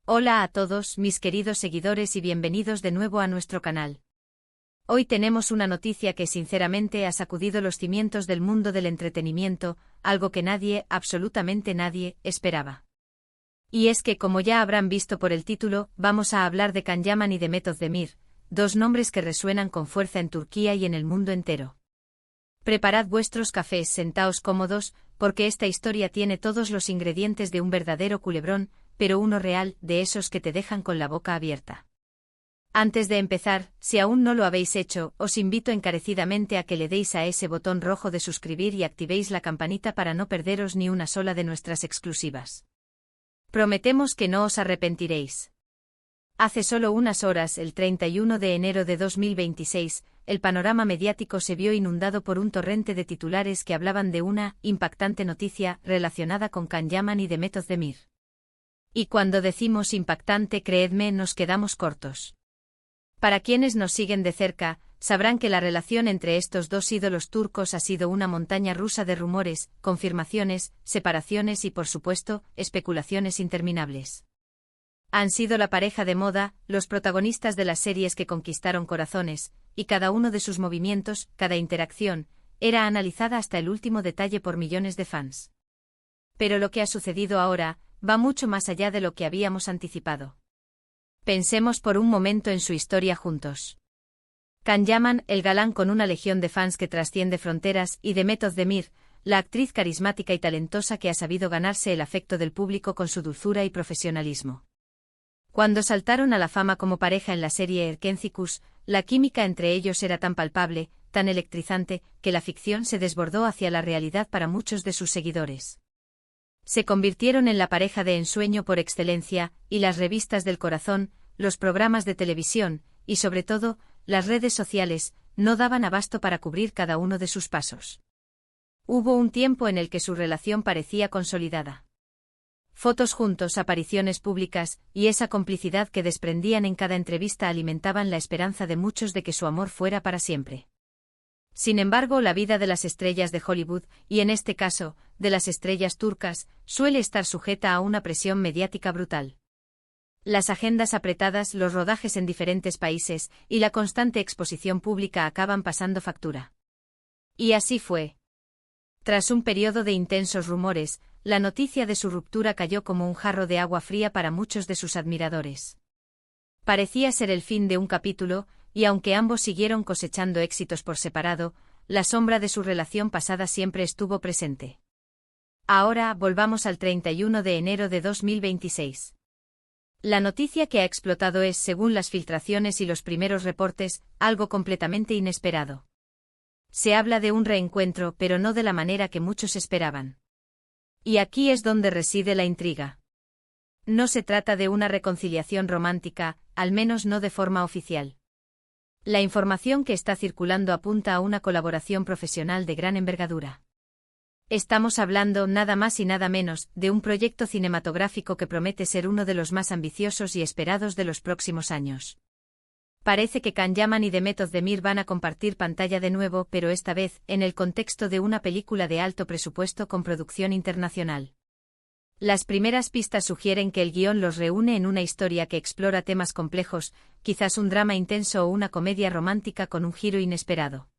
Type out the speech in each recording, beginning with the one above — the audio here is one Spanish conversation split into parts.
Hola a todos, mis queridos seguidores y bienvenidos de nuevo a nuestro canal. Hoy tenemos una noticia que sinceramente ha sacudido los cimientos del mundo del entretenimiento, algo que nadie, absolutamente nadie, esperaba. Y es que, como ya habrán visto por el título, vamos a hablar de Can Yaman y de Meth Özdemir, dos nombres que resuenan con fuerza en Turquía y en el mundo entero. Preparad vuestros cafés, sentaos cómodos, porque esta historia tiene todos los ingredientes de un verdadero culebrón, pero uno real, de esos que te dejan con la boca abierta. Antes de empezar, si aún no lo habéis hecho, os invito encarecidamente a que le deis a ese botón rojo de suscribir y activéis la campanita para no perderos ni una sola de nuestras exclusivas. Prometemos que no os arrepentiréis. Hace solo unas horas, el 31 de enero de 2026, el panorama mediático se vio inundado por un torrente de titulares que hablaban de una impactante noticia relacionada con Can Yaman y de Meth Özdemir. Y cuando decimos impactante, creedme, nos quedamos cortos. Para quienes nos siguen de cerca, sabrán que la relación entre estos dos ídolos turcos ha sido una montaña rusa de rumores, confirmaciones, separaciones y, por supuesto, especulaciones interminables. Han sido la pareja de moda, los protagonistas de las series que conquistaron corazones, y cada uno de sus movimientos, cada interacción, era analizada hasta el último detalle por millones de fans. Pero lo que ha sucedido ahora va mucho más allá de lo que habíamos anticipado. Pensemos por un momento en su historia juntos. Can Yaman, el galán con una legión de fans que trasciende fronteras, y de Meth Özdemir, la actriz carismática y talentosa que ha sabido ganarse el afecto del público con su dulzura y profesionalismo. Cuando saltaron a la fama como pareja en la serie Erkencikus, la química entre ellos era tan palpable, tan electrizante, que la ficción se desbordó hacia la realidad para muchos de sus seguidores. Se convirtieron en la pareja de ensueño por excelencia, y las revistas del corazón, los programas de televisión, y sobre todo, las redes sociales, no daban abasto para cubrir cada uno de sus pasos. Hubo un tiempo en el que su relación parecía consolidada. Fotos juntos, apariciones públicas, y esa complicidad que desprendían en cada entrevista alimentaban la esperanza de muchos de que su amor fuera para siempre. Sin embargo, la vida de las estrellas de Hollywood, y en este caso, de las estrellas turcas, suele estar sujeta a una presión mediática brutal. Las agendas apretadas, los rodajes en diferentes países, y la constante exposición pública acaban pasando factura. Y así fue. Tras un periodo de intensos rumores, la noticia de su ruptura cayó como un jarro de agua fría para muchos de sus admiradores. Parecía ser el fin de un capítulo, y aunque ambos siguieron cosechando éxitos por separado, la sombra de su relación pasada siempre estuvo presente. Ahora, volvamos al 31 de enero de 2026. La noticia que ha explotado es, según las filtraciones y los primeros reportes, algo completamente inesperado. Se habla de un reencuentro, pero no de la manera que muchos esperaban. Y aquí es donde reside la intriga. No se trata de una reconciliación romántica, al menos no de forma oficial. La información que está circulando apunta a una colaboración profesional de gran envergadura. Estamos hablando, nada más y nada menos, de un proyecto cinematográfico que promete ser uno de los más ambiciosos y esperados de los próximos años. Parece que Can Yaman y de Meth Özdemir van a compartir pantalla de nuevo, pero esta vez, en el contexto de una película de alto presupuesto con producción internacional. Las primeras pistas sugieren que el guión los reúne en una historia que explora temas complejos, quizás un drama intenso o una comedia romántica con un giro inesperado.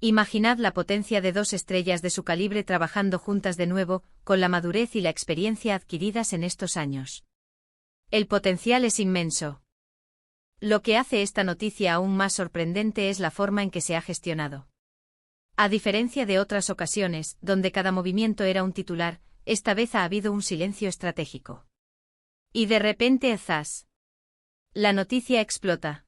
Imaginad la potencia de dos estrellas de su calibre trabajando juntas de nuevo, con la madurez y la experiencia adquiridas en estos años. El potencial es inmenso. Lo que hace esta noticia aún más sorprendente es la forma en que se ha gestionado. A diferencia de otras ocasiones, donde cada movimiento era un titular, esta vez ha habido un silencio estratégico. Y de repente, ¡zas!, la noticia explota.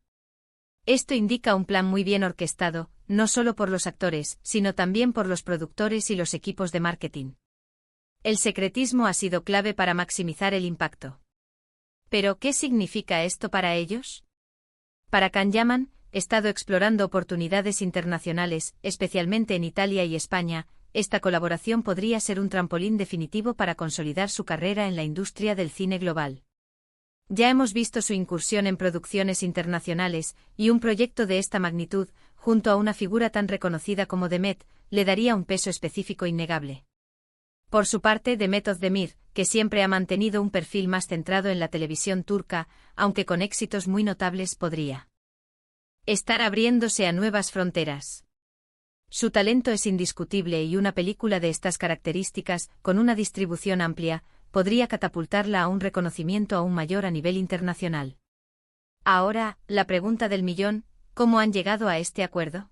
Esto indica un plan muy bien orquestado, no solo por los actores, sino también por los productores y los equipos de marketing. El secretismo ha sido clave para maximizar el impacto. ¿Pero qué significa esto para ellos? Para Can Yaman, he estado explorando oportunidades internacionales, especialmente en Italia y España. Esta colaboración podría ser un trampolín definitivo para consolidar su carrera en la industria del cine global. Ya hemos visto su incursión en producciones internacionales, y un proyecto de esta magnitud, junto a una figura tan reconocida como de Meth, le daría un peso específico innegable. Por su parte, Demet Özdemir, que siempre ha mantenido un perfil más centrado en la televisión turca, aunque con éxitos muy notables, podría estar abriéndose a nuevas fronteras. Su talento es indiscutible y una película de estas características, con una distribución amplia, podría catapultarla a un reconocimiento aún mayor a nivel internacional. Ahora, la pregunta del millón, ¿cómo han llegado a este acuerdo?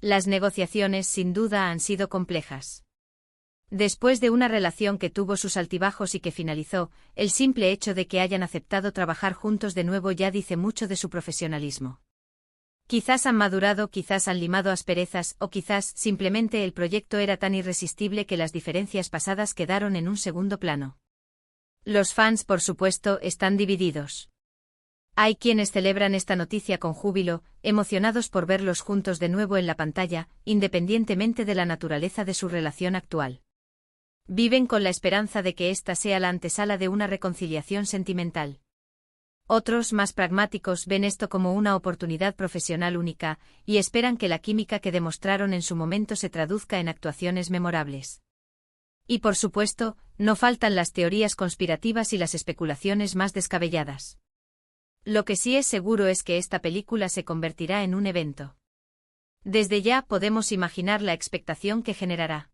Las negociaciones sin duda han sido complejas. Después de una relación que tuvo sus altibajos y que finalizó, el simple hecho de que hayan aceptado trabajar juntos de nuevo ya dice mucho de su profesionalismo. Quizás han madurado, quizás han limado asperezas, o quizás, simplemente el proyecto era tan irresistible que las diferencias pasadas quedaron en un segundo plano. Los fans, por supuesto, están divididos. Hay quienes celebran esta noticia con júbilo, emocionados por verlos juntos de nuevo en la pantalla, independientemente de la naturaleza de su relación actual. Viven con la esperanza de que esta sea la antesala de una reconciliación sentimental. Otros, más pragmáticos, ven esto como una oportunidad profesional única, y esperan que la química que demostraron en su momento se traduzca en actuaciones memorables. Y por supuesto, no faltan las teorías conspirativas y las especulaciones más descabelladas. Lo que sí es seguro es que esta película se convertirá en un evento. Desde ya podemos imaginar la expectación que generará.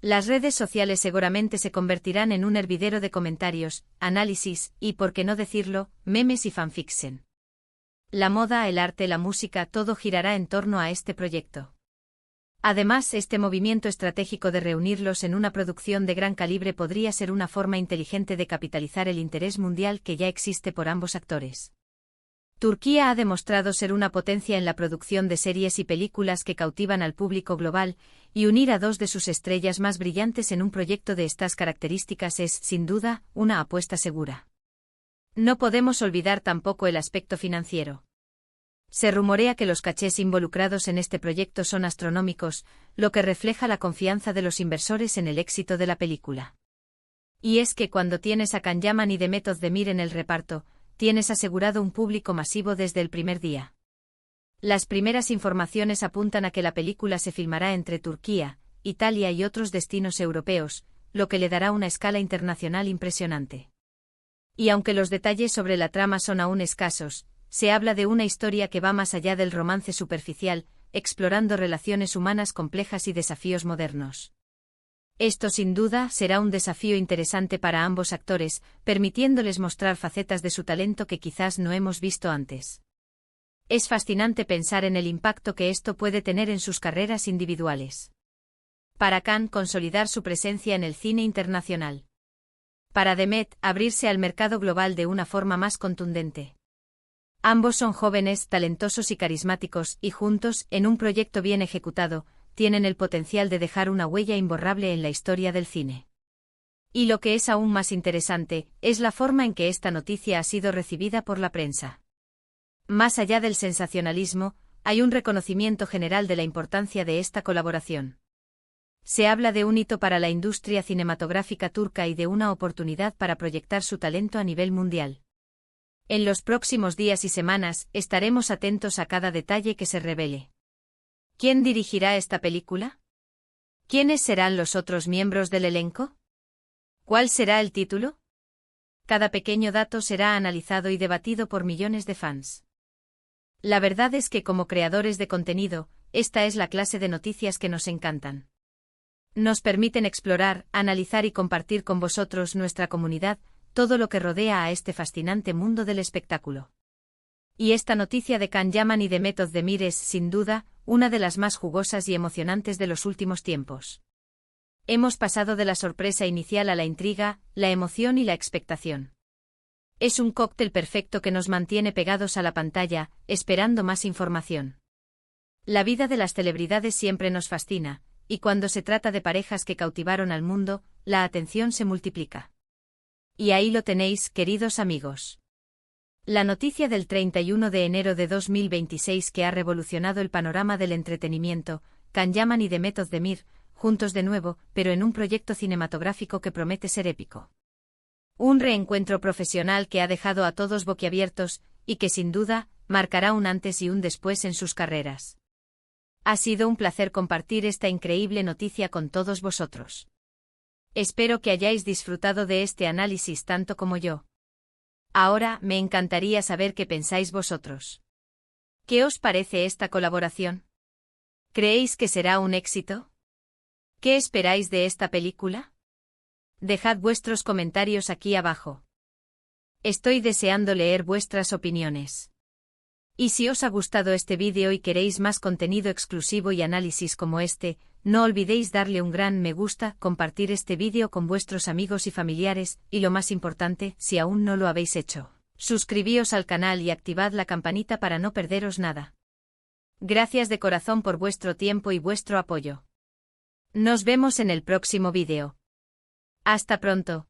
Las redes sociales seguramente se convertirán en un hervidero de comentarios, análisis y, por qué no decirlo, memes y fanfiction. La moda, el arte, la música, todo girará en torno a este proyecto. Además, este movimiento estratégico de reunirlos en una producción de gran calibre podría ser una forma inteligente de capitalizar el interés mundial que ya existe por ambos actores. Turquía ha demostrado ser una potencia en la producción de series y películas que cautivan al público global, y unir a dos de sus estrellas más brillantes en un proyecto de estas características es, sin duda, una apuesta segura. No podemos olvidar tampoco el aspecto financiero. Se rumorea que los cachés involucrados en este proyecto son astronómicos, lo que refleja la confianza de los inversores en el éxito de la película. Y es que cuando tienes a Can Yaman y Demet Özdemir en el reparto, tienes asegurado un público masivo desde el primer día. Las primeras informaciones apuntan a que la película se filmará entre Turquía, Italia y otros destinos europeos, lo que le dará una escala internacional impresionante. Y aunque los detalles sobre la trama son aún escasos, se habla de una historia que va más allá del romance superficial, explorando relaciones humanas complejas y desafíos modernos. Esto sin duda será un desafío interesante para ambos actores, permitiéndoles mostrar facetas de su talento que quizás no hemos visto antes. Es fascinante pensar en el impacto que esto puede tener en sus carreras individuales. Para Can, consolidar su presencia en el cine internacional. Para Demet, abrirse al mercado global de una forma más contundente. Ambos son jóvenes, talentosos y carismáticos, y juntos, en un proyecto bien ejecutado, tienen el potencial de dejar una huella imborrable en la historia del cine. Y lo que es aún más interesante, es la forma en que esta noticia ha sido recibida por la prensa. Más allá del sensacionalismo, hay un reconocimiento general de la importancia de esta colaboración. Se habla de un hito para la industria cinematográfica turca y de una oportunidad para proyectar su talento a nivel mundial. En los próximos días y semanas, estaremos atentos a cada detalle que se revele. ¿Quién dirigirá esta película? ¿Quiénes serán los otros miembros del elenco? ¿Cuál será el título? Cada pequeño dato será analizado y debatido por millones de fans. La verdad es que como creadores de contenido, esta es la clase de noticias que nos encantan. Nos permiten explorar, analizar y compartir con vosotros, nuestra comunidad, todo lo que rodea a este fascinante mundo del espectáculo. Y esta noticia de Can Yaman y Demet Özdemir es, sin duda, una de las más jugosas y emocionantes de los últimos tiempos. Hemos pasado de la sorpresa inicial a la intriga, la emoción y la expectación. Es un cóctel perfecto que nos mantiene pegados a la pantalla, esperando más información. La vida de las celebridades siempre nos fascina, y cuando se trata de parejas que cautivaron al mundo, la atención se multiplica. Y ahí lo tenéis, queridos amigos. La noticia del 31 de enero de 2026 que ha revolucionado el panorama del entretenimiento, Can Yaman y Demet Özdemir, juntos de nuevo, pero en un proyecto cinematográfico que promete ser épico. Un reencuentro profesional que ha dejado a todos boquiabiertos, y que sin duda, marcará un antes y un después en sus carreras. Ha sido un placer compartir esta increíble noticia con todos vosotros. Espero que hayáis disfrutado de este análisis tanto como yo. Ahora, me encantaría saber qué pensáis vosotros. ¿Qué os parece esta colaboración? ¿Creéis que será un éxito? ¿Qué esperáis de esta película? Dejad vuestros comentarios aquí abajo. Estoy deseando leer vuestras opiniones. Y si os ha gustado este vídeo y queréis más contenido exclusivo y análisis como este, no olvidéis darle un gran me gusta, compartir este vídeo con vuestros amigos y familiares, y lo más importante, si aún no lo habéis hecho, suscribíos al canal y activad la campanita para no perderos nada. Gracias de corazón por vuestro tiempo y vuestro apoyo. Nos vemos en el próximo vídeo. Hasta pronto.